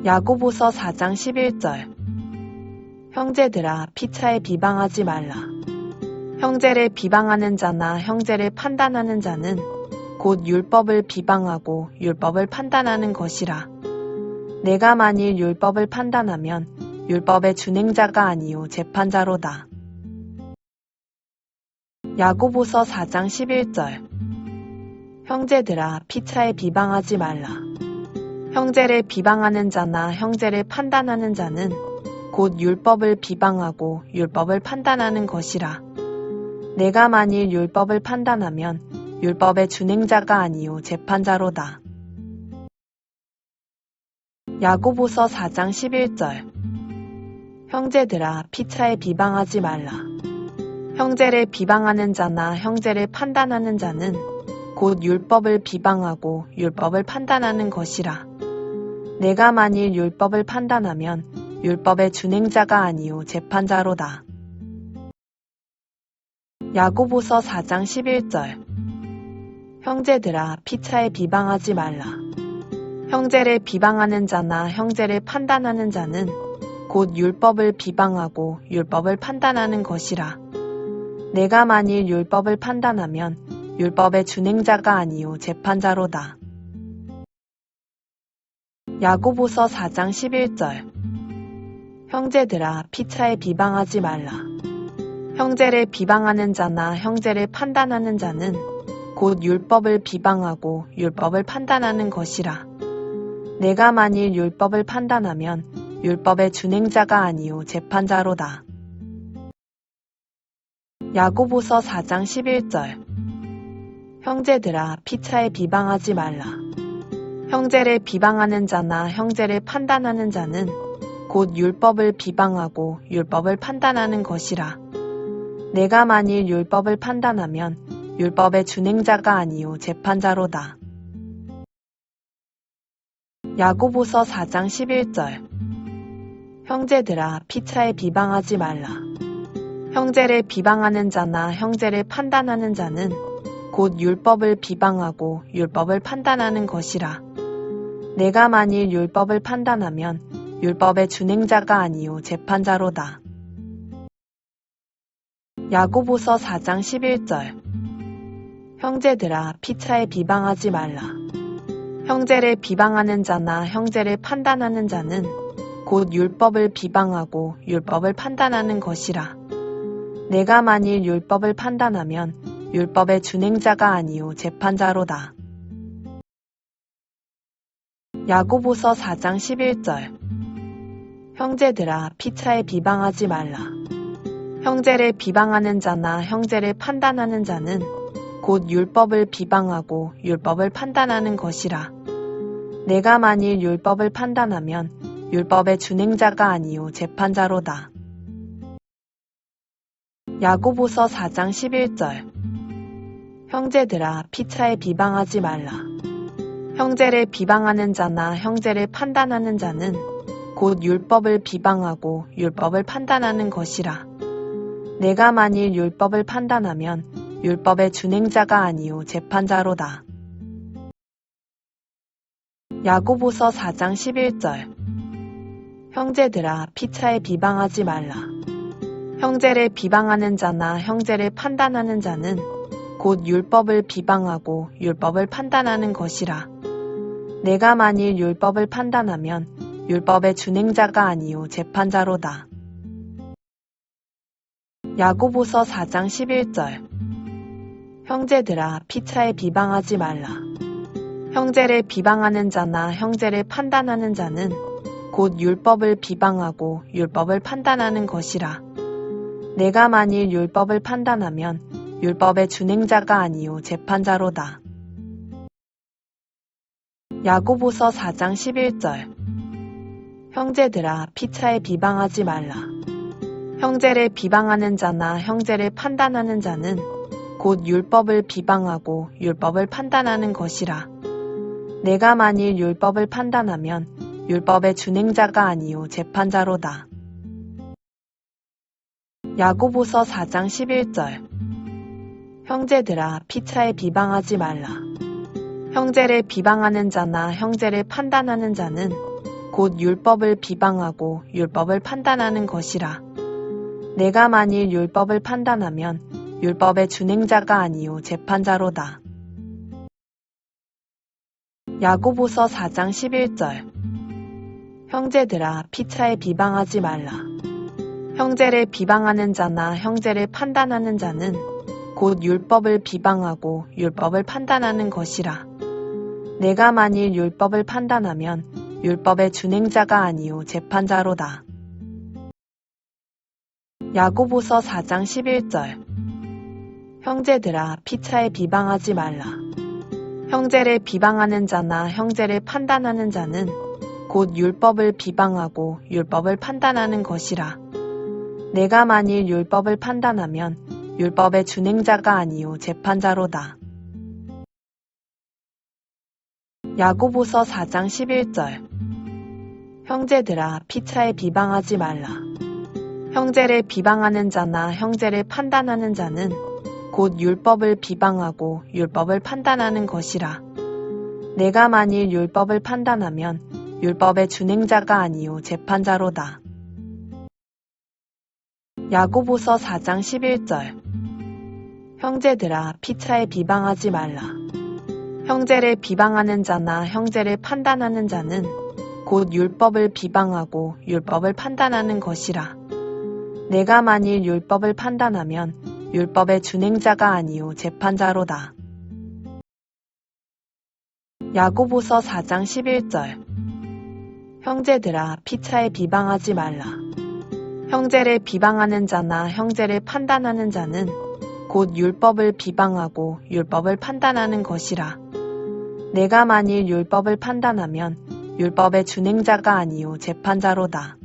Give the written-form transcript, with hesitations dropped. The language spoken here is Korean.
야고보서 4장 11절. 형제들아, 피차에 비방하지 말라. 형제를 비방하는 자나 형제를 판단하는 자는 곧 율법을 비방하고 율법을 판단하는 것이라. 내가 만일 율법을 판단하면 율법의 준행자가 아니요 재판자로다. 야고보서 4장 11절. 형제들아, 피차에 비방하지 말라. 형제를 비방하는 자나 형제를 판단하는 자는 곧 율법을 비방하고 율법을 판단하는 것이라. 내가 만일 율법을 판단하면 율법의 준행자가 아니요 재판자로다. 야고보서 4장 11절. 형제들아, 피차에 비방하지 말라. 형제를 비방하는 자나 형제를 판단하는 자는 곧 율법을 비방하고 율법을 판단하는 것이라. 내가 만일 율법을 판단하면 율법의 준행자가 아니요 재판자로다. 야고보서 4장 11절. 형제들아, 피차에 비방하지 말라. 형제를 비방하는 자나 형제를 판단하는 자는 곧 율법을 비방하고 율법을 판단하는 것이라. 내가 만일 율법을 판단하면 율법의 준행자가 아니요 재판자로다. 야고보서 4장 11절. 형제들아, 피차에 비방하지 말라. 형제를 비방하는 자나 형제를 판단하는 자는 곧 율법을 비방하고 율법을 판단하는 것이라. 내가 만일 율법을 판단하면 율법의 준행자가 아니요 재판자로다. 야고보서 4장 11절. 형제들아, 피차에 비방하지 말라. 형제를 비방하는 자나 형제를 판단하는 자는 곧 율법을 비방하고 율법을 판단하는 것이라. 내가 만일 율법을 판단하면 율법의 준행자가 아니요 재판자로다. 야고보서 4장 11절. 형제들아, 피차에 비방하지 말라. 형제를 비방하는 자나 형제를 판단하는 자는 곧 율법을 비방하고 율법을 판단하는 것이라. 내가 만일 율법을 판단하면 율법의 준행자가 아니요 재판자로다. 야고보서 4장 11절. 형제들아, 피차에 비방하지 말라. 형제를 비방하는 자나 형제를 판단하는 자는 곧 율법을 비방하고 율법을 판단하는 것이라. 내가 만일 율법을 판단하면 율법의 준행자가 아니요 재판자로다. 야고보서 4장 11절. 형제들아, 피차에 비방하지 말라. 형제를 비방하는 자나 형제를 판단하는 자는 곧 율법을 비방하고 율법을 판단하는 것이라. 내가 만일 율법을 판단하면 율법의 준행자가 아니요 재판자로다. 야고보서 4장 11절. 형제들아, 피차에 비방하지 말라. 형제를 비방하는 자나 형제를 판단하는 자는 곧 율법을 비방하고 율법을 판단하는 것이라. 내가 만일 율법을 판단하면 율법의 준행자가 아니요 재판자로다. 야고보서 4장 11절. 형제들아, 피차에 비방하지 말라. 형제를 비방하는 자나 형제를 판단하는 자는 곧 율법을 비방하고 율법을 판단하는 것이라. 내가 만일 율법을 판단하면 율법의 준행자가 아니요 재판자로다. 야고보서 4장 11절. 형제들아, 피차에 비방하지 말라. 형제를 비방하는 자나 형제를 판단하는 자는 곧 율법을 비방하고 율법을 판단하는 것이라. 내가 만일 율법을 판단하면 율법의 준행자가 아니요 재판자로다. 야고보서 4장 11절. 형제들아, 피차에 비방하지 말라. 형제를 비방하는 자나 형제를 판단하는 자는 곧 율법을 비방하고 율법을 판단하는 것이라. 내가 만일 율법을 판단하면 율법의 준행자가 아니요 재판자로다. 야고보서 4장 11절. 형제들아, 피차에 비방하지 말라. 형제를 비방하는 자나 형제를 판단하는 자는 곧 율법을 비방하고 율법을 판단하는 것이라. 내가 만일 율법을 판단하면 율법의 준행자가 아니요 재판자로다. 야고보서 4장 11절. 형제들아 피차에 비방하지 말라. 형제를 비방하는 자나 형제를 판단하는 자는 곧 율법을 비방하고 율법을 판단하는 것이라. 내가 만일 율법을 판단하면 율법의 준행자가 아니요 재판자로다. 야고보서 4장 11절. 형제들아 피차에 비방하지 말라. 형제를 비방하는 자나 형제를 판단하는 자는 곧 율법을 비방하고 율법을 판단하는 것이라. 내가 만일 율법을 판단하면 율법의 준행자가 아니요 재판자로다. 야고보서 4장 11절. 형제들아 피차에 비방하지 말라. 형제를 비방하는 자나 형제를 판단하는 자는 곧 율법을 비방하고 율법을 판단하는 것이라. 내가 만일 율법을 판단하면 율법의 준행자가 아니요 재판자로다. 야고보서 4장 11절. 형제들아 피차에 비방하지 말라. 형제를 비방하는 자나 형제를 판단하는 자는 곧 율법을 비방하고 율법을 판단하는 것이라. 내가 만일 율법을 판단하면 율법의 준행자가 아니요 재판자로다. 야고보서 4장 11절. 형제들아 피차에 비방하지 말라. 형제를 비방하는 자나 형제를 판단하는 자는 곧 율법을 비방하고 율법을 판단하는 것이라. 내가 만일 율법을 판단하면 율법의 준행자가 아니요 재판자로다.